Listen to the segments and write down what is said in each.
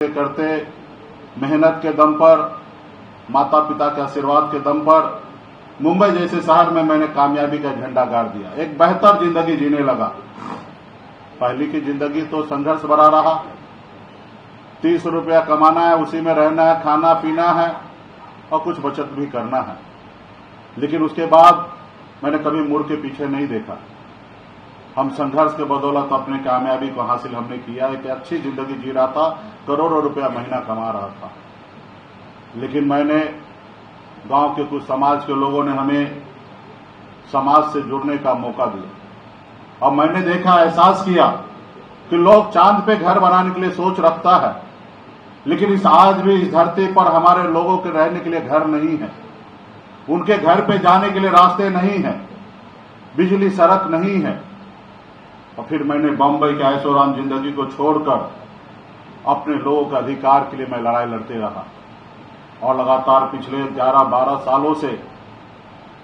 करते मेहनत के दम पर, माता पिता के आशीर्वाद के दम पर मुंबई जैसे शहर में मैंने कामयाबी का झंडा गाड़ दिया। एक बेहतर जिंदगी जीने लगा। पहली की जिंदगी तो संघर्ष भरा रहा। 30 रुपया कमाना है, उसी में रहना है, खाना पीना है और कुछ बचत भी करना है। लेकिन उसके बाद मैंने कभी मुड़ के पीछे नहीं देखा। हम संघर्ष के बदौलत अपने कामयाबी को हासिल हमने किया। एक अच्छी जिंदगी जी रहा था, करोड़ों रुपया महीना कमा रहा था। लेकिन मैंने गांव के कुछ समाज के लोगों ने हमें समाज से जुड़ने का मौका दिया और मैंने देखा, एहसास किया कि लोग चांद पे घर बनाने के लिए सोच रखता है, लेकिन आज भी इस धरती पर हमारे लोगों के रहने के लिए घर नहीं है। उनके घर पे जाने के लिए रास्ते नहीं है, बिजली सड़क नहीं है। और फिर मैंने बम्बई के ऐशोआराम जिंदगी को छोड़कर अपने लोगों के अधिकार के लिए मैं लड़ाई लड़ते रहा और लगातार पिछले 11-12 सालों से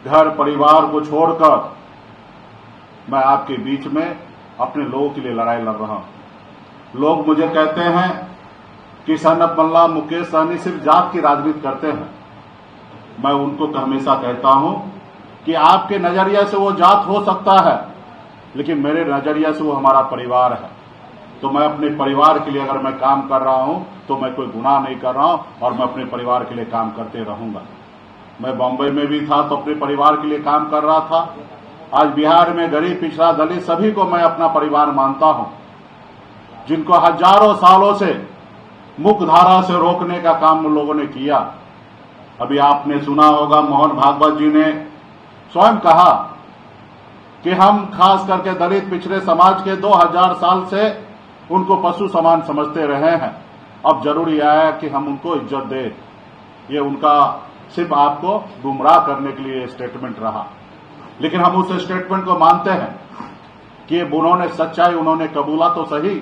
घर परिवार को छोड़कर मैं आपके बीच में अपने लोगों के लिए लड़ाई लड़ रहा हूं। लोग मुझे कहते हैं कि सनत मल्ला, मुकेश सहनी सिर्फ जात की राजनीति करते हैं। मैं उनको हमेशा कहता हूं कि आपके नजरिया से वो जात हो सकता है, लेकिन मेरे नजरिया से वो हमारा परिवार है। तो मैं अपने परिवार के लिए अगर मैं काम कर रहा हूं तो मैं कोई गुनाह नहीं कर रहा हूं और मैं अपने परिवार के लिए काम करते रहूंगा। मैं बॉम्बे में भी था तो अपने परिवार के लिए काम कर रहा था। आज बिहार में गरीब, पिछड़ा, दलित सभी को मैं अपना परिवार मानता हूं, जिनको हजारों सालों से मुख्यधारा से रोकने का काम उन लोगों ने किया। अभी आपने सुना होगा, मोहन भागवत जी ने स्वयं कहा कि हम खास करके दलित पिछड़े समाज के 2000 साल से उनको पशु समान समझते रहे हैं। अब जरूरी है कि हम उनको इज्जत दें। ये उनका सिर्फ आपको गुमराह करने के लिए स्टेटमेंट रहा, लेकिन हम उस स्टेटमेंट को मानते हैं कि उन्होंने सच्चाई उन्होंने कबूला तो सही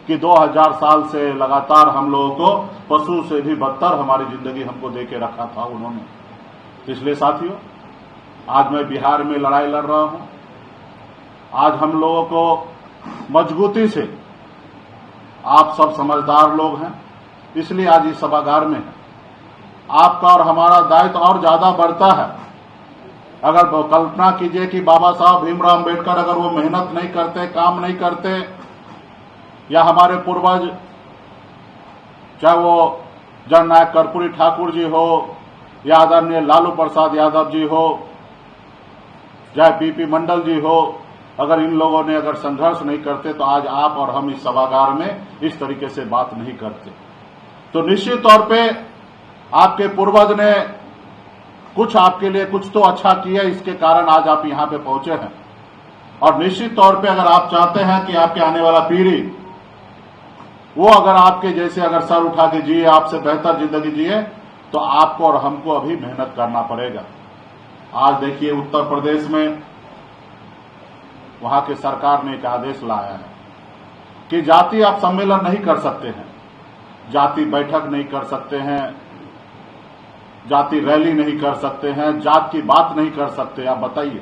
कि 2000 साल से लगातार हम लोगों को पशु से भी बदतर हमारी जिंदगी हमको दे के रखा था उन्होंने। इसलिए साथियों, आज मैं बिहार में लड़ाई लड़ रहा हूं। आज हम लोगों को मजबूती से, आप सब समझदार लोग हैं इसलिए आज इस सभागार में है। आपका और हमारा दायित्व और ज्यादा बढ़ता है। अगर कल्पना कीजिए कि बाबा साहब भीमराव अम्बेडकर अगर वो मेहनत नहीं करते, काम नहीं करते, या हमारे पूर्वज, चाहे वो जननायक कर्पूरी ठाकुर जी हो या आदरणीय लालू प्रसाद यादव जी हो, चाहे पीपी मंडल जी हो, अगर इन लोगों ने अगर संघर्ष नहीं करते तो आज आप और हम इस सभागार में इस तरीके से बात नहीं करते। तो निश्चित तौर पे आपके पूर्वज ने कुछ आपके लिए कुछ तो अच्छा किया, इसके कारण आज आप यहां पे पहुंचे हैं। और निश्चित तौर पे अगर आप चाहते हैं कि आपके आने वाला पीढ़ी वो अगर आपके जैसे अगर सर उठा के जिए, आपसे बेहतर जिंदगी जिए, तो आपको और हमको अभी मेहनत करना पड़ेगा। आज देखिए उत्तर प्रदेश में वहां के सरकार ने एक आदेश लाया है कि जाति आप सम्मेलन नहीं कर सकते हैं, जाति बैठक नहीं कर सकते हैं, जाति रैली नहीं कर सकते हैं, जात की बात नहीं कर सकते। आप बताइए,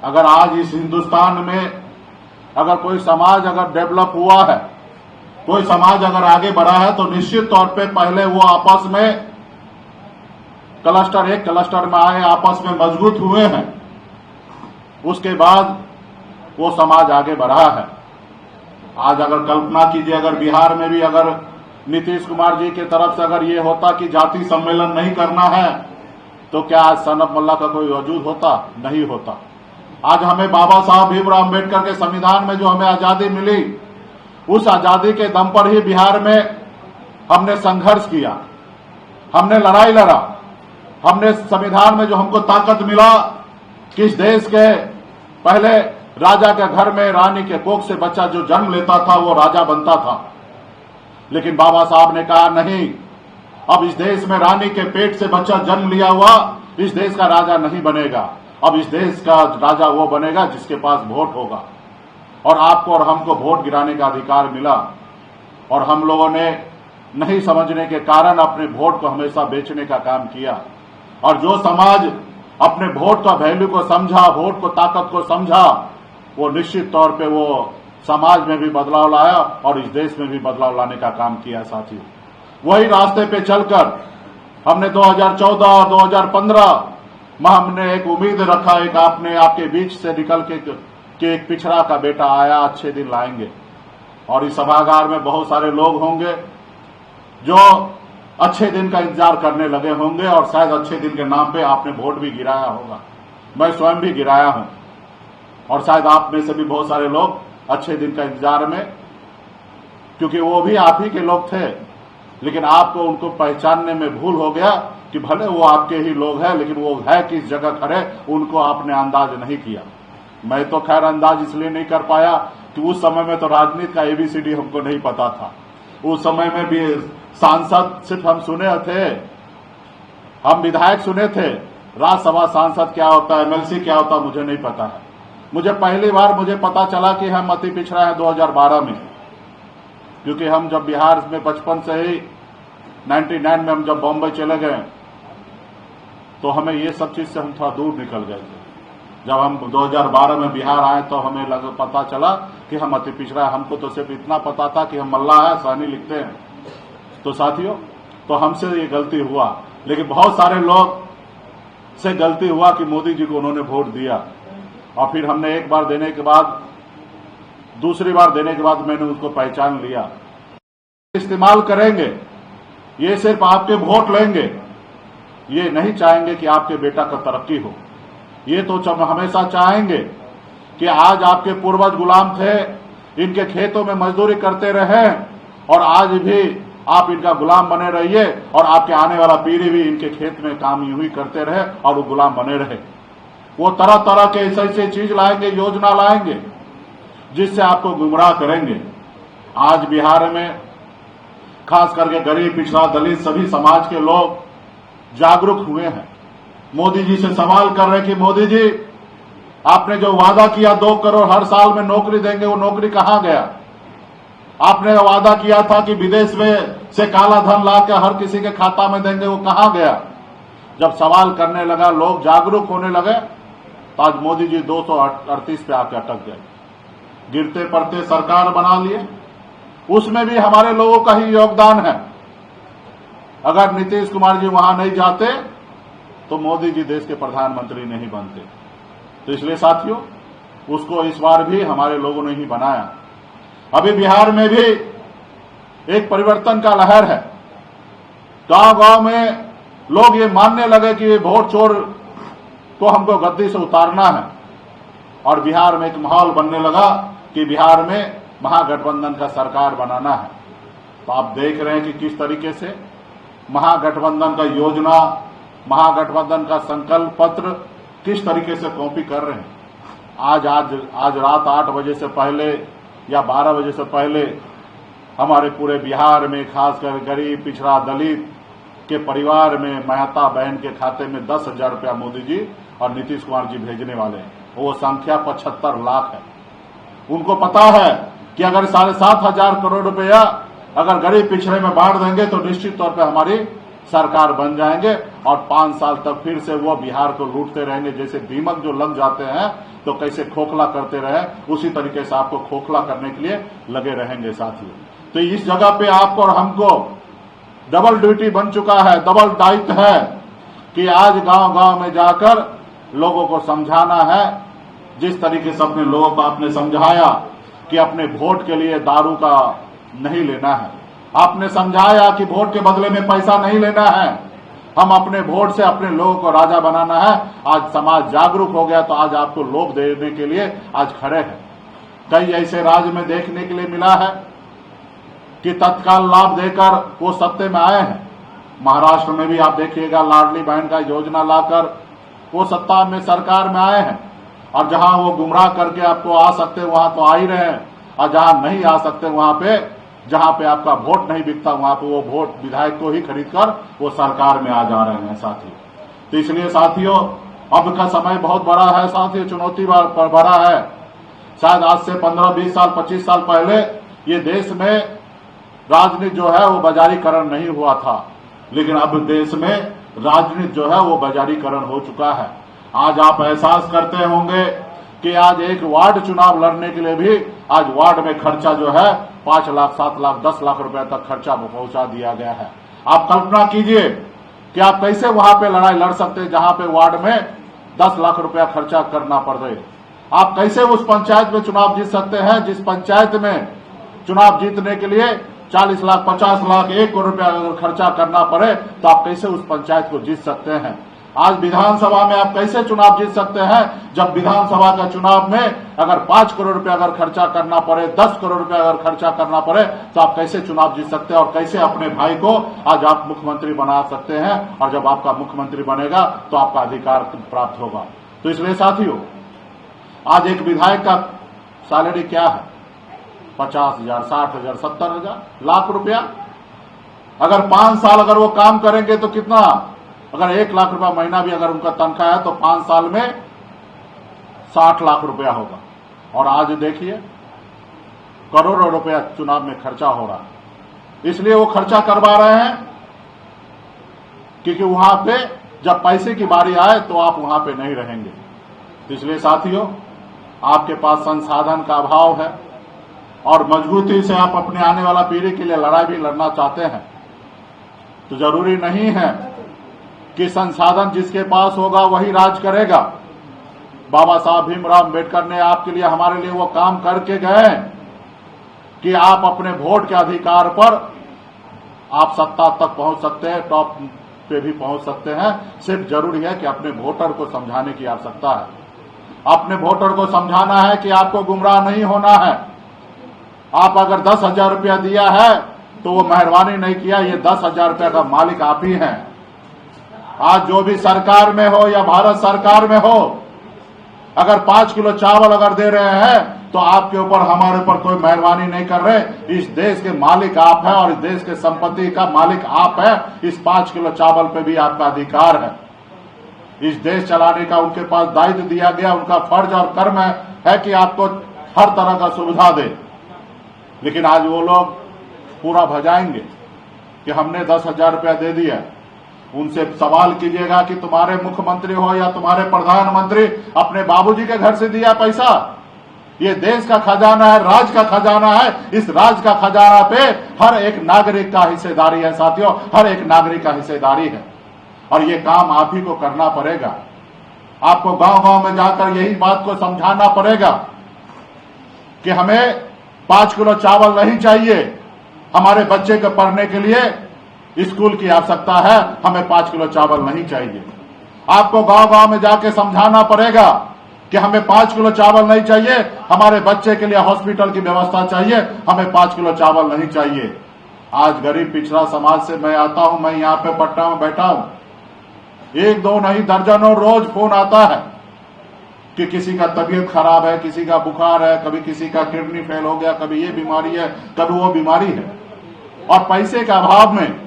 अगर आज इस हिंदुस्तान में अगर कोई समाज अगर डेवलप हुआ है, कोई समाज अगर आगे बढ़ा है, तो निश्चित तौर पे पहले वो आपस में क्लस्टर, एक क्लस्टर में आए, आपस में मजबूत हुए हैं, उसके बाद वो समाज आगे बढ़ा है। आज अगर कल्पना कीजिए, अगर बिहार में भी अगर नीतीश कुमार जी की तरफ से अगर ये होता कि जाति सम्मेलन नहीं करना है, तो क्या आज सनत मल्ला का कोई वजूद होता? नहीं होता। आज हमें बाबा साहब भीमराव अम्बेडकर के संविधान में जो हमें आजादी मिली, उस आजादी के दम पर ही बिहार में हमने संघर्ष किया, हमने लड़ाई लड़ा, हमने संविधान में जो हमको ताकत मिला कि इस देश के पहले राजा के घर में रानी के कोख से बच्चा जो जन्म लेता था वो राजा बनता था। लेकिन बाबा साहब ने कहा नहीं, अब इस देश में रानी के पेट से बच्चा जन्म लिया हुआ इस देश का राजा नहीं बनेगा। अब इस देश का राजा वो बनेगा जिसके पास वोट होगा। और आपको और हमको वोट गिराने का अधिकार मिला, और हम लोगों ने नहीं समझने के कारण अपने वोट को हमेशा बेचने का काम किया। और जो समाज अपने वोट का वैल्यू को समझा, वोट को ताकत को समझा, वो निश्चित तौर पे वो समाज में भी बदलाव लाया और इस देश में भी बदलाव लाने का काम किया साथियों। वही रास्ते पे चलकर हमने 2014 और 2015 में हमने एक उम्मीद रखा, एक आपके बीच से निकल के एक पिछड़ा का बेटा आया, अच्छे दिन लाएंगे। और इस सभागार में बहुत सारे लोग होंगे जो अच्छे दिन का इंतजार करने लगे होंगे और शायद अच्छे दिन के नाम पे आपने वोट भी गिराया होगा। मैं स्वयं भी गिराया हूं और शायद आप में से भी बहुत सारे लोग अच्छे दिन का इंतजार में, क्योंकि वो भी आप ही के लोग थे, लेकिन आपको उनको पहचानने में भूल हो गया कि भले वो आपके ही लोग हैं, लेकिन वो है किस जगह खड़े उनको आपने अंदाज नहीं किया। मैं तो खैर अंदाज इसलिए नहीं कर पाया कि उस समय में तो राजनीति का एबीसीडी हमको नहीं पता था। उस समय में भी सांसद सिर्फ हम सुने थे, हम विधायक सुने थे, राज्यसभा सांसद क्या होता है, एमएलसी क्या होता है मुझे नहीं पता है। मुझे पहली बार मुझे पता चला कि हम अति पिछड़ा है 2012 में, क्योंकि हम जब बिहार में बचपन से ही 99 में हम जब बॉम्बे चले गए तो हमें ये सब चीज से हम थोड़ा दूर निकल गए थे। जब हम 2012 में बिहार आए तो हमें पता चला कि हम अति पिछड़ा। हमको तो सिर्फ इतना पता था कि हम मल्ला है, सहनी लिखते हैं। तो साथियों, तो हमसे ये गलती हुआ, लेकिन बहुत सारे लोग से गलती हुआ कि मोदी जी को उन्होंने वोट दिया और फिर हमने एक बार देने के बाद, दूसरी बार देने के बाद मैंने उसको पहचान लिया। इस्तेमाल करेंगे, ये सिर्फ आपके वोट लेंगे, ये नहीं चाहेंगे कि आपके बेटा का तरक्की हो। ये तो हमेशा चाहेंगे कि आज आपके पूर्वज गुलाम थे, इनके खेतों में मजदूरी करते रहे और आज भी आप इनका गुलाम बने रहिए और आपके आने वाला पीढ़ी भी इनके खेत में काम यूं ही करते रहे और वो गुलाम बने रहे। वो तरह तरह के ऐसे चीज लाएंगे, योजना लाएंगे जिससे आपको गुमराह करेंगे। आज बिहार में खास करके गरीब, पिछड़ा, दलित सभी समाज के लोग जागरूक हुए हैं। मोदी जी से सवाल कर रहे हैं कि मोदी जी, आपने जो वादा किया 2 करोड़ हर साल में नौकरी देंगे, वो नौकरी कहां गया? आपने वादा किया था कि विदेश में से काला धन लाकर हर किसी के खाता में देंगे, वो कहां गया? जब सवाल करने लगा, लोग जागरूक होने लगे, तो आज मोदी जी 238 पे आके अटक गए। गिरते पड़ते सरकार बना लिए, उसमें भी हमारे लोगों का ही योगदान है। अगर नीतीश कुमार जी वहां नहीं जाते तो मोदी जी देश के प्रधानमंत्री नहीं बनते। तो इसलिए साथियों, उसको इस बार भी हमारे लोगों ने ही बनाया। अभी बिहार में भी एक परिवर्तन का लहर है। गांव गांव में लोग ये मानने लगे कि ये वोट चोर को हमको गद्दी से उतारना है और बिहार में एक माहौल बनने लगा कि बिहार में महागठबंधन का सरकार बनाना है। तो आप देख रहे हैं कि किस तरीके से महागठबंधन का योजना, महागठबंधन का संकल्प पत्र किस तरीके से कॉपी कर रहे हैं। आज रात 8 बजे से पहले या 12 बजे से पहले हमारे पूरे बिहार में खासकर गरीब, पिछड़ा, दलित के परिवार में महता बहन के खाते में 10,000 रुपया मोदी जी और नीतीश कुमार जी भेजने वाले हैं। वो संख्या 75 लाख है। उनको पता है कि अगर 7,500 करोड़ रुपया अगर गरीब पिछड़े में बांट देंगे तो निश्चित तौर पर हमारी सरकार बन जाएंगे और 5 साल तक फिर से वो बिहार को लूटते रहेंगे। जैसे दीमक जो लग जाते हैं तो कैसे खोखला करते रहे, उसी तरीके से आपको खोखला करने के लिए लगे रहेंगे साथियों। तो इस जगह पे आपको और हमको डबल ड्यूटी बन चुका है, डबल दायित्व है कि आज गांव गांव में जाकर लोगों को समझाना है। जिस तरीके से अपने लोगों को आपने समझाया कि अपने वोट के लिए दारू का नहीं लेना है, आपने समझाया कि वोट के बदले में पैसा नहीं लेना है, हम अपने वोट से अपने लोगों को राजा बनाना है। आज समाज जागरूक हो गया तो आज आपको लोग देने के लिए आज खड़े हैं। कई ऐसे राज्य में देखने के लिए मिला है कि तत्काल लाभ देकर वो सत्ते में आए हैं। महाराष्ट्र में भी आप देखिएगा, लाडली बहन का योजना लाकर वो सत्ता में सरकार में आए हैं और जहां वो गुमराह करके आपको आ सकते वहां तो आ ही रहे हैं और जहां नहीं आ सकते वहां पे, जहां पे आपका वोट नहीं बिकता वहां पे वो वोट विधायक को ही खरीद कर वो सरकार में आ जा रहे हैं साथियों। तो इसलिए साथियों, अब का समय बहुत बड़ा है साथियों, चुनौती बड़ा है। शायद आज से 15, 20 साल, 25 साल पहले ये देश में राजनीति जो है वो बाजारीकरण नहीं हुआ था, लेकिन अब देश में राजनीति जो है वो बाजारीकरण हो चुका है। आज आप एहसास करते होंगे कि आज एक वार्ड चुनाव लड़ने के लिए भी आज वार्ड में खर्चा जो है 5 लाख, 7 लाख, 10 लाख रुपए तक खर्चा पहुंचा दिया गया है। आप कल्पना कीजिए कि आप कैसे वहां पे लड़ाई लड़ सकते हैं जहां पे वार्ड में 10 लाख रुपया खर्चा करना पड़ रहे। आप कैसे उस पंचायत में चुनाव जीत सकते हैं जिस पंचायत में चुनाव जीतने के लिए 40 लाख, 50 लाख, 1 करोड़ रुपया अगर खर्चा करना पड़े तो आप कैसे उस पंचायत को जीत सकते हैं। आज विधानसभा में आप कैसे चुनाव जीत सकते हैं जब विधानसभा का चुनाव में अगर 5 करोड़ रुपया अगर खर्चा करना पड़े, 10 करोड़ रुपया अगर खर्चा करना पड़े तो आप कैसे चुनाव जीत सकते हैं और कैसे अपने भाई को आज आप मुख्यमंत्री बना सकते हैं। और जब आपका मुख्यमंत्री बनेगा तो आपका अधिकार प्राप्त होगा। तो इसलिए साथियों, आज एक विधायक का सैलरी क्या है? 50,000, 60,000, 70,000, लाख रुपया। अगर 5 साल अगर वो काम करेंगे तो कितना, अगर 1 लाख रुपया महीना भी अगर उनका तनख्वाह है तो 5 साल में 60 लाख रुपया होगा। और आज देखिए करोड़ों रुपया चुनाव में खर्चा हो रहा है। इसलिए वो खर्चा करवा रहे हैं क्योंकि वहां पे जब पैसे की बारी आए तो आप वहां पे नहीं रहेंगे। इसलिए साथियों, आपके पास संसाधन का अभाव है और मजबूती से आप अपने आने वाला पीढ़ी के लिए लड़ाई भी लड़ना चाहते हैं तो जरूरी नहीं है कि संसाधन जिसके पास होगा वही राज करेगा। बाबा साहब भीमराव अम्बेडकर ने आपके लिए, हमारे लिए वो काम करके गए कि आप अपने वोट के अधिकार पर आप सत्ता तक पहुंच सकते हैं, टॉप पे भी पहुंच सकते हैं। सिर्फ जरूरी है कि अपने वोटर को समझाने की आवश्यकता है। अपने वोटर को समझाना है कि आपको गुमराह नहीं होना है। आप अगर 10,000 रुपया दिया है तो वो मेहरबानी नहीं किया, ये 10,000 रुपया का मालिक आप ही हैं। आज जो भी सरकार में हो या भारत सरकार में हो, अगर 5 किलो चावल अगर दे रहे हैं तो आपके ऊपर, हमारे ऊपर कोई मेहरबानी नहीं कर रहे। इस देश के मालिक आप हैं और इस देश के संपत्ति का मालिक आप हैं। इस 5 किलो चावल पे भी आपका अधिकार है। इस देश चलाने का उनके पास दायित्व दिया गया, उनका फर्ज और कर्म है कि आपको हर तरह का सुविधा दे। लेकिन आज वो लोग पूरा भजाएंगे कि हमने 10,000 रुपया दे दिया। उनसे सवाल कीजिएगा कि तुम्हारे मुख्यमंत्री हो या तुम्हारे प्रधानमंत्री अपने बाबूजी के घर से दिया पैसा? ये देश का खजाना है, राज का खजाना है। इस राज का खजाना पे हर एक नागरिक का हिस्सेदारी है साथियों, हर एक नागरिक का हिस्सेदारी है। और ये काम आप ही को करना पड़ेगा। आपको गांव-गांव में जाकर यही बात को समझाना पड़ेगा कि हमें 5 किलो चावल नहीं चाहिए। हमारे बच्चे के पढ़ने के लिए स्कूल की आवश्यकता है, हमें 5 किलो चावल नहीं चाहिए। आपको गांव-गांव में जाके समझाना पड़ेगा कि हमें 5 किलो चावल नहीं चाहिए, हमारे बच्चे के लिए हॉस्पिटल की व्यवस्था चाहिए, हमें 5 किलो चावल नहीं चाहिए। आज गरीब पिछड़ा समाज से मैं आता हूं, मैं यहां पे पटना में बैठा हूं, 1, 2 नहीं दर्जनों रोज फोन आता है कि किसी का तबीयत खराब है, किसी का बुखार है, कभी किसी का किडनी फेल हो गया, कभी ये बीमारी है, कभी वो बीमारी है। और पैसे के अभाव में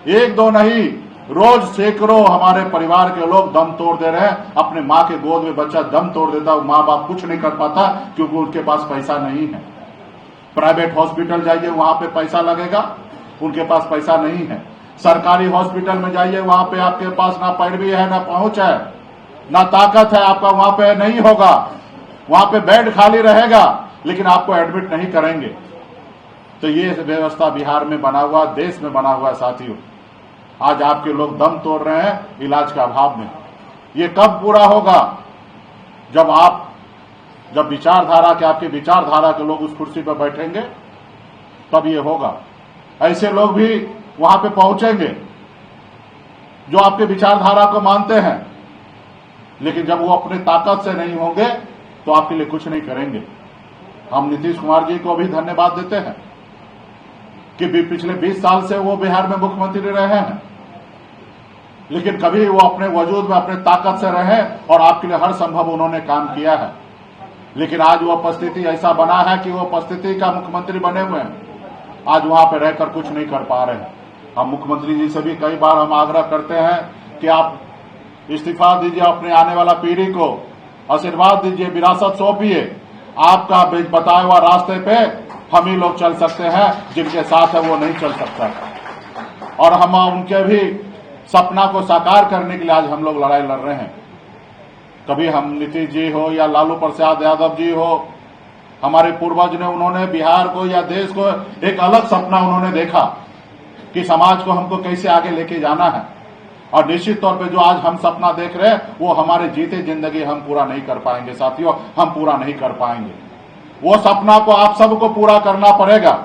1, 2 नहीं, रोज सैकड़ों हमारे परिवार के लोग दम तोड़ दे रहे हैं। अपने माँ के गोद में बच्चा दम तोड़ देता है, माँ बाप कुछ नहीं कर पाता क्योंकि उनके पास पैसा नहीं है। प्राइवेट हॉस्पिटल जाइए, वहां पे पैसा लगेगा, उनके पास पैसा नहीं है। सरकारी हॉस्पिटल में जाइए, वहां पे आपके पास ना पैरवी है, ना पहुंच है, ना ताकत है, आपका वहां पे नहीं होगा। वहां पे बेड खाली रहेगा लेकिन आपको एडमिट नहीं करेंगे। तो ये व्यवस्था बिहार में बना हुआ, देश में बना हुआ है साथियों। आज आपके लोग दम तोड़ रहे हैं इलाज के अभाव में। ये कब पूरा होगा? जब विचारधारा के, आपके विचारधारा के लोग उस कुर्सी पर बैठेंगे तब ये होगा। ऐसे लोग भी वहां पे पहुंचेंगे जो आपके विचारधारा को मानते हैं, लेकिन जब वो अपने ताकत से नहीं होंगे तो आपके लिए कुछ नहीं करेंगे। हम नीतीश कुमार जी को भी धन्यवाद देते हैं कि पिछले 20 साल से वो बिहार में मुख्यमंत्री रहे हैं, लेकिन कभी वो अपने वजूद में, अपने ताकत से रहे और आपके लिए हर संभव उन्होंने काम किया है। लेकिन आज वो परिस्थिति ऐसा बना है कि वो परिस्थिति का मुख्यमंत्री बने हुए हैं, आज वहां पे रहकर कुछ नहीं कर पा रहे हैं। हम मुख्यमंत्री जी से भी कई बार हम आग्रह करते हैं कि आप इस्तीफा दीजिए, अपने आने वाला पीढ़ी को आशीर्वाद दीजिए, विरासत सौंपिए। आपका बताए हुआ रास्ते पे हम ही लोग चल सकते हैं, जिनके साथ है वो नहीं चल सकता। और हम उनके भी सपना को साकार करने के लिए आज हम लोग लड़ाई लड़ रहे हैं। कभी हम नीतीश जी हो या लालू प्रसाद यादव जी हो, हमारे पूर्वज ने, उन्होंने बिहार को या देश को एक अलग सपना उन्होंने देखा कि समाज को हमको कैसे आगे लेके जाना है। और निश्चित तौर पे जो आज हम सपना देख रहे हैं वो हमारे जीते जिंदगी हम पूरा नहीं कर पाएंगे साथियों, हम पूरा नहीं कर पाएंगे। वो सपना को आप सबको पूरा करना पड़ेगा।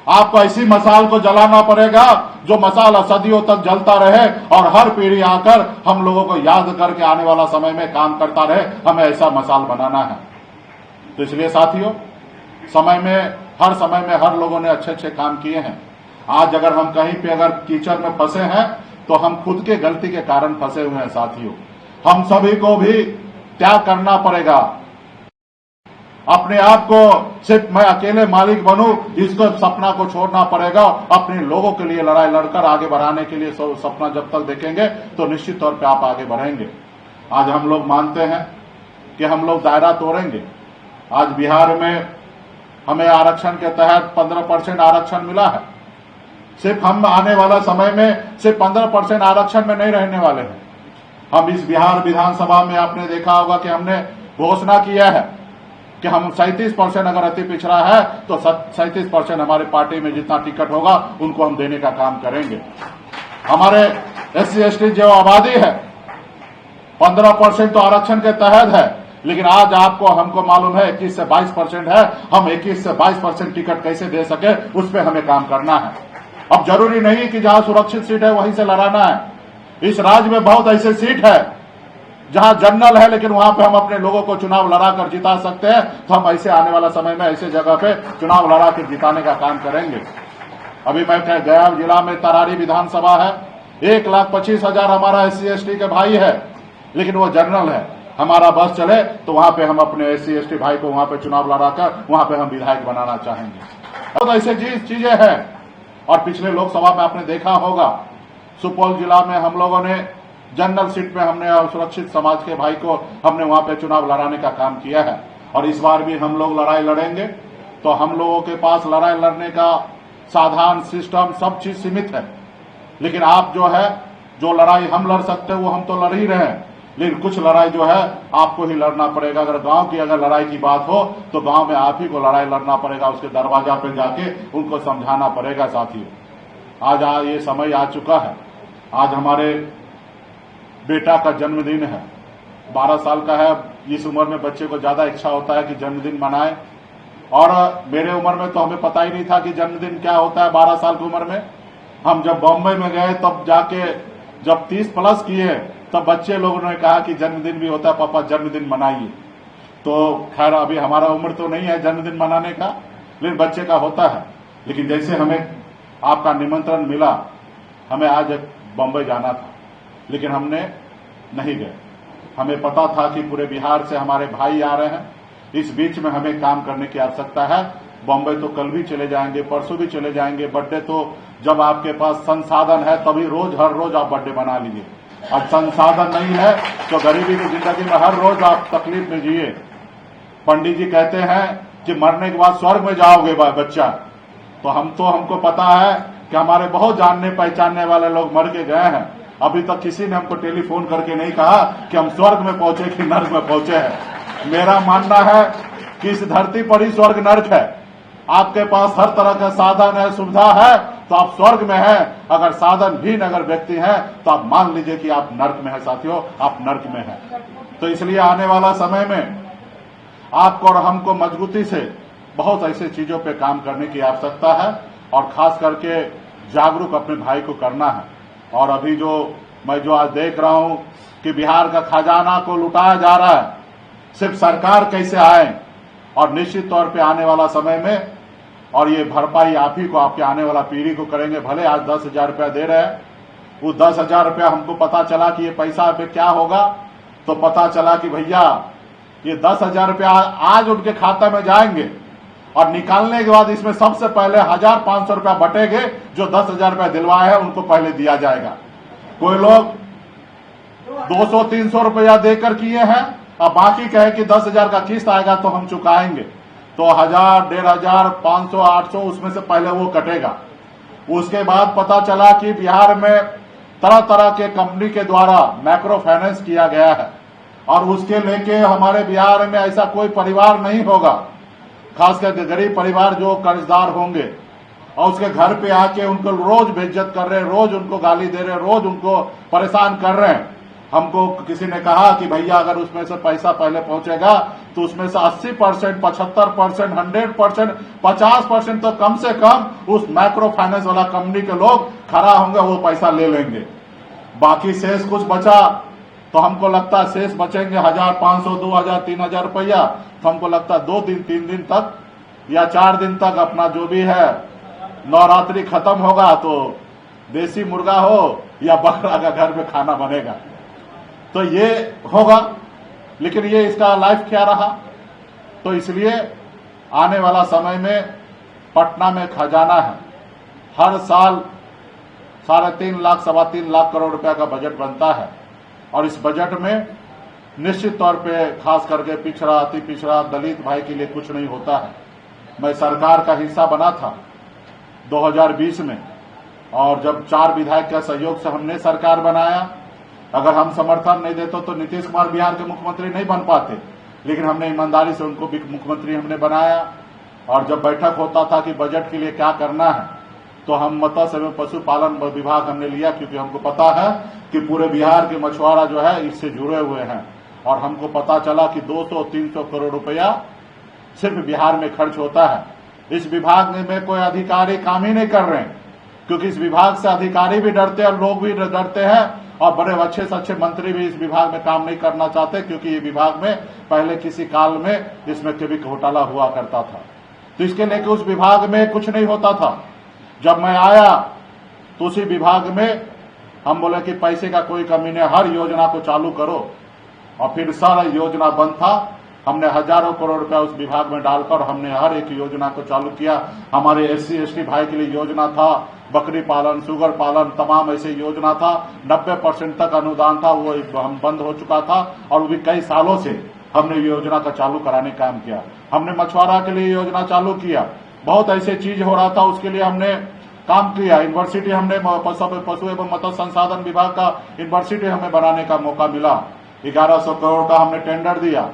आपको ऐसी मसाल को जलाना पड़ेगा जो मसाल सदियों तक जलता रहे और हर पीढ़ी आकर हम लोगों को याद करके आने वाला समय में काम करता रहे। हमें ऐसा मसाल बनाना है। तो इसलिए साथियों, हर समय में हर लोगों ने अच्छे अच्छे काम किए हैं। आज अगर हम कहीं पे अगर कीचड़ में फंसे हैं तो हम खुद के गलती के कारण फंसे हुए हैं साथियों। हम सभी को भी त्याग करना पड़ेगा। अपने आप को सिर्फ मैं अकेले मालिक बनूं, इसको सपना को छोड़ना पड़ेगा। अपने लोगों के लिए लड़ाई लड़कर आगे बढ़ाने के लिए सपना जब तक देखेंगे तो निश्चित तौर पे आप आगे बढ़ेंगे। आज हम लोग मानते हैं कि हम लोग दायरा तोड़ेंगे। आज बिहार में हमें आरक्षण के तहत 15% आरक्षण मिला है। सिर्फ हम आने वाला समय में सिर्फ 15% आरक्षण में नहीं रहने वाले हैं। हम इस बिहार विधानसभा में आपने देखा होगा कि हमने घोषणा किया है कि हम 37% अगर अति पिछड़ा है तो 37% हमारे पार्टी में जितना टिकट होगा उनको हम देने का काम करेंगे। हमारे SC/ST जो आबादी है 15% तो आरक्षण के तहत है, लेकिन आज आपको हमको मालूम है 21 से 22% है। हम 21 से 22% टिकट कैसे दे सके उस पर हमें काम करना है। अब जरूरी नहीं कि जहां सुरक्षित सीट है वहीं से लड़ाना है। इस राज्य में बहुत ऐसे सीट है जहां जनरल है, लेकिन वहां पे हम अपने लोगों को चुनाव लड़ा कर जिता सकते हैं। तो हम ऐसे आने वाला समय में ऐसे जगह पे चुनाव लड़ा कर जिताने का काम करेंगे। अभी मैं गया जिला में तरारी विधानसभा है, 1,25,000 हमारा SC/ST के भाई है, लेकिन वो जनरल है। हमारा बस चले तो वहां पे हम अपने SC/ST भाई को वहां पे चुनाव लड़ाकर वहां पे हम विधायक बनाना चाहेंगे। बहुत ऐसे चीजें हैं। और पिछले लोकसभा में आपने देखा होगा सुपौल जिला में हम लोगों ने जनरल सीट में हमने सुरक्षित समाज के भाई को हमने वहां पे चुनाव लड़ाने का काम किया है। और इस बार भी हम लोग लड़ाई लड़ेंगे। तो हम लोगों के पास लड़ाई लड़ने का साधन, सिस्टम, सब चीज सीमित है, लेकिन आप जो लड़ाई हम लड़ सकते हैं वो हम तो लड़ ही रहे हैं। लेकिन कुछ लड़ाई जो है आपको ही लड़ना पड़ेगा। अगर गांव की अगर लड़ाई की बात हो तो गांव में आप ही को लड़ाई लड़ना पड़ेगा, उसके दरवाजा पे जाके उनको समझाना पड़ेगा साथियों। आज ये समय आ चुका है। आज हमारे बेटा का जन्मदिन है, 12 साल का है। इस उम्र में बच्चे को ज्यादा इच्छा होता है कि जन्मदिन मनाए, और मेरे उम्र में तो हमें पता ही नहीं था कि जन्मदिन क्या होता है। 12 साल की उम्र में हम जब बॉम्बे में गए तब जाके जब 30 प्लस किए तब बच्चे लोगों ने कहा कि जन्मदिन भी होता है, पापा जन्मदिन मनाइए। तो खैर अभी हमारा उम्र तो नहीं है जन्मदिन मनाने का, लेकिन बच्चे का होता है। लेकिन जैसे हमें आपका निमंत्रण मिला, हमें आज बॉम्बे जाना था, लेकिन हमने नहीं गए। हमें पता था कि पूरे बिहार से हमारे भाई आ रहे हैं, इस बीच में हमें काम करने की आवश्यकता है। बॉम्बे तो कल भी चले जाएंगे, परसों भी चले जाएंगे। बर्थडे तो जब आपके पास संसाधन है तभी हर रोज आप बर्थडे बना लीजिए। अब संसाधन नहीं है तो गरीबी की जिंदगी में हर रोज आप तकलीफ में जिए। पंडित जी कहते हैं कि मरने के बाद स्वर्ग में जाओगे बच्चा। तो हमको पता है कि हमारे बहुत जानने पहचानने वाले लोग मर के गए हैं। अभी तक किसी ने हमको टेलीफोन करके नहीं कहा कि हम स्वर्ग में पहुंचे कि नर्क में पहुंचे हैं। मेरा मानना है कि इस धरती पर ही स्वर्ग नर्क है। आपके पास हर तरह का साधन है, सुविधा है, तो आप स्वर्ग में हैं। अगर साधनहीन अगर व्यक्ति हैं तो आप मान लीजिए कि आप नर्क में हैं साथियों, आप नर्क में हैं। तो इसलिए आने वाला समय में आपको और हमको मजबूती से बहुत ऐसे चीजों पे काम करने की आवश्यकता है, और खास करके जागरूक अपने भाई को करना है। और अभी मैं आज देख रहा हूं कि बिहार का खजाना को लुटाया जा रहा है, सिर्फ सरकार कैसे आए। और निश्चित तौर पे आने वाला समय में और ये भरपाई आप ही को, आपके आने वाला पीढ़ी को करेंगे। भले आज 10,000 रुपया दे रहे हैं, वो 10,000 रुपया हमको पता चला कि ये पैसा पे क्या होगा, तो पता चला कि भैया ये 10,000 रुपया आज उनके खाता में जाएंगे, और निकालने के बाद इसमें सबसे पहले 1,500 रुपया बटेंगे। जो 10,000 रुपया दिलवाए हैं उनको पहले दिया जाएगा। कोई लोग 200-300 रुपया देकर किए हैं, अब बाकी कहे कि 10,000 का किस्त आएगा तो हम चुकाएंगे, तो 1,000, 1,500, 500, 800 उसमें से पहले वो कटेगा। उसके बाद पता चला कि बिहार में तरह तरह के कंपनी के द्वारा माइक्रो फाइनेंस किया गया है, और उसके लेके हमारे बिहार में ऐसा कोई परिवार नहीं होगा, खासकर गरीब परिवार जो कर्जदार होंगे और उसके घर पे आके उनको रोज बेइज्जत कर रहे हैं, रोज उनको गाली दे रहे हैं, रोज उनको परेशान कर रहे हैं। हमको किसी ने कहा कि भैया अगर उसमें से पैसा पहले पहुंचेगा तो उसमें से 80%, 75%, 100%, 50% तो कम से कम उस माइक्रो फाइनेंस वाला कंपनी के लोग खड़ा होंगे, वो पैसा ले लेंगे। बाकी शेष कुछ बचा तो हमको लगता है शेष बचेंगे 1,500, 2,000, 3,000 रुपया। तो हमको लगता है 2 दिन 3 दिन तक या 4 दिन तक अपना जो भी है नवरात्रि खत्म होगा तो देसी मुर्गा हो या बकरा का घर में खाना बनेगा, तो ये होगा। लेकिन ये इसका लाइफ क्या रहा, तो इसलिए आने वाला समय में पटना में खजाना है, हर साल 3.5 लाख 3.25 लाख करोड़ रुपया का बजट बनता है और इस बजट में निश्चित तौर पे खास करके पिछड़ा, अति पिछड़ा, दलित भाई के लिए कुछ नहीं होता है। मैं सरकार का हिस्सा बना था 2020 में और जब 4 विधायक के सहयोग से हमने सरकार बनाया। अगर हम समर्थन नहीं देते तो नीतीश कुमार बिहार के मुख्यमंत्री नहीं बन पाते, लेकिन हमने ईमानदारी से उनको भी मुख्यमंत्री हमने बनाया। और जब बैठक होता था कि बजट के लिए क्या करना है तो हम मत्स्य एवं पशुपालन विभाग हमने लिया, क्योंकि हमको पता है कि पूरे बिहार के मछुआरा जो है इससे जुड़े हुए हैं। और हमको पता चला कि 200-300 करोड़ रुपया सिर्फ बिहार में खर्च होता है। इस विभाग में कोई अधिकारी काम ही नहीं कर रहे हैं, क्योंकि इस विभाग से अधिकारी भी डरते हैं और लोग भी डरते हैं और बड़े अच्छे से अच्छे मंत्री भी इस विभाग में काम नहीं करना चाहते, क्योंकि ये विभाग में पहले किसी काल में इसमें कभी घोटाला हुआ करता था। तो इसके लेके उस विभाग में कुछ नहीं होता था। जब मैं आया तो उसी विभाग में हम बोले कि पैसे का कोई कमी नहीं, हर योजना को चालू करो। और फिर सारा योजना बंद था। हमने हजारों करोड़ रुपया उस विभाग में डालकर हमने हर एक योजना को चालू किया। हमारे SC ST भाई के लिए योजना था, बकरी पालन, सुगर पालन, तमाम ऐसे योजना था। 90% तक अनुदान था, वो हम बंद हो चुका था और वो भी कई सालों से हमने योजना का चालू कराने का काम किया। हमने मछुआरा के लिए योजना चालू किया, बहुत ऐसे चीज हो रहा था, उसके लिए हमने काम किया। यूनिवर्सिटी हमने पशु एवं मत्स्य संसाधन विभाग का यूनिवर्सिटी हमें बनाने का मौका मिला। 1100 करोड़ का हमने टेंडर दिया।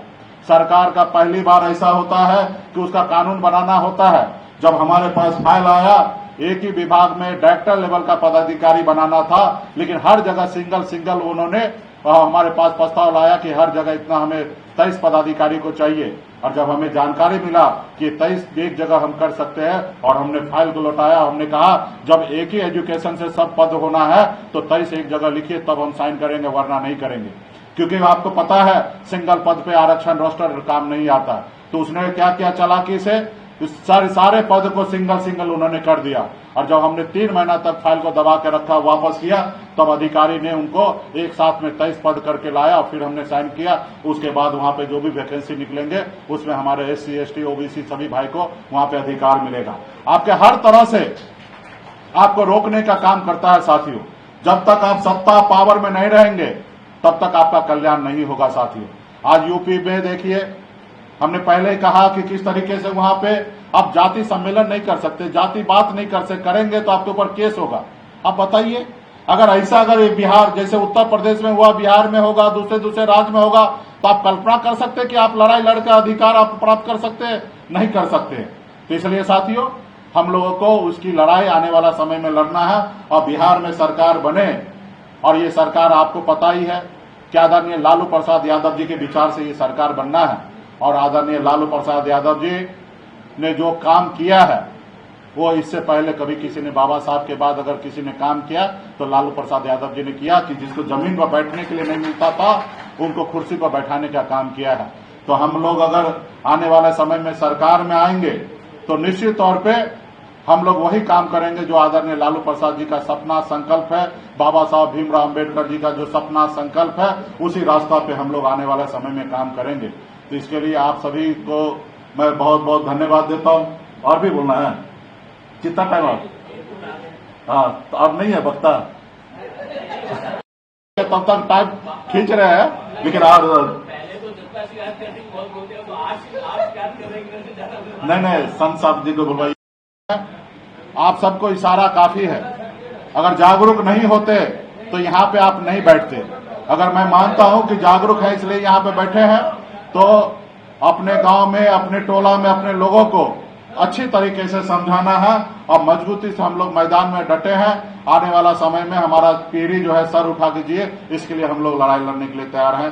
सरकार का पहली बार ऐसा होता है कि उसका कानून बनाना होता है। जब हमारे पास फाइल आया, एक ही विभाग में डायरेक्टर लेवल का पदाधिकारी बनाना था, लेकिन हर जगह सिंगल उन्होंने हमारे पास प्रस्ताव लाया कि हर जगह इतना हमें 23 पदाधिकारी को चाहिए। और जब हमें जानकारी मिला कि 23 एक जगह हम कर सकते हैं और हमने फाइल को लौटाया, हमने कहा जब एक ही एजुकेशन से सब पद होना है तो 23 एक जगह लिखिए, तब हम साइन करेंगे, वरना नहीं करेंगे। क्योंकि आपको पता है सिंगल पद पे आरक्षण रोस्टर काम नहीं आता। तो उसने क्या किया चालाकी से, सारे पद को सिंगल उन्होंने कर दिया। और जब हमने 3 महीना तक फाइल को दबा के रखा, वापस किया, तब अधिकारी ने उनको एक साथ में 23 पद करके लाया और फिर हमने साइन किया। उसके बाद वहां पे जो भी वैकेंसी निकलेंगे उसमें हमारे SC ST OBC सभी भाई को वहां पे अधिकार मिलेगा। आपके हर तरह से आपको रोकने का काम करता है साथियों। जब तक आप सत्ता पावर में नहीं रहेंगे तब तक आपका कल्याण नहीं होगा साथियों। आज यूपी में देखिए, हमने पहले ही कहा कि किस तरीके से वहां पे आप जाति सम्मेलन नहीं कर सकते, जाति बात नहीं कर सकते, करेंगे तो आपके ऊपर केस होगा। आप बताइए, अगर बिहार जैसे उत्तर प्रदेश में हुआ, बिहार में होगा, दूसरे राज्य में होगा, तो आप कल्पना कर सकते हैं कि आप लड़ाई लड़कर अधिकार आप प्राप्त कर सकते हैं? नहीं कर सकते। तो इसलिए साथियों, हम लोगों को उसकी लड़ाई आने वाला समय में लड़ना है और बिहार में सरकार बने। और ये सरकार आपको पता ही है कि आदरणीय लालू प्रसाद यादव जी के विचार से ये सरकार बनना है। और आदरणीय लालू प्रसाद यादव जी ने जो काम किया है वो इससे पहले कभी किसी ने, बाबा साहब के बाद अगर किसी ने काम किया तो लालू प्रसाद यादव जी ने किया कि जिसको जमीन पर बैठने के लिए नहीं मिलता था उनको कुर्सी पर बैठाने का काम किया है। तो हम लोग अगर आने वाले समय में सरकार में आएंगे तो निश्चित तौर पर हम लोग वही काम करेंगे जो आदरणीय लालू प्रसाद जी का सपना संकल्प है, बाबा साहब भीमराव अम्बेडकर जी का जो सपना संकल्प है, उसी रास्ता पे हम लोग आने वाले समय में काम करेंगे। तो इसके लिए आप सभी को मैं बहुत बहुत धन्यवाद देता हूँ। और भी बोलना है? कितना टाइम आप? हाँ, तो अब नहीं है वक्ता, तब तक टाइम खींच रहे हैं, लेकिन नहीं, संत साहब जी को बुलवाइए। आप सबको इशारा काफी है। अगर जागरूक नहीं होते तो यहाँ पे आप नहीं बैठते। अगर मैं मानता हूं कि जागरूक है इसलिए यहां पे बैठे हैं, तो अपने गांव में, अपने टोला में, अपने लोगों को अच्छी तरीके से समझाना है और मजबूती से हम लोग मैदान में डटे हैं। आने वाला समय में हमारा पीढ़ी जो है सर उठा के जिए, इसके लिए हम लोग लड़ाई लड़ने के लिए तैयार हैं।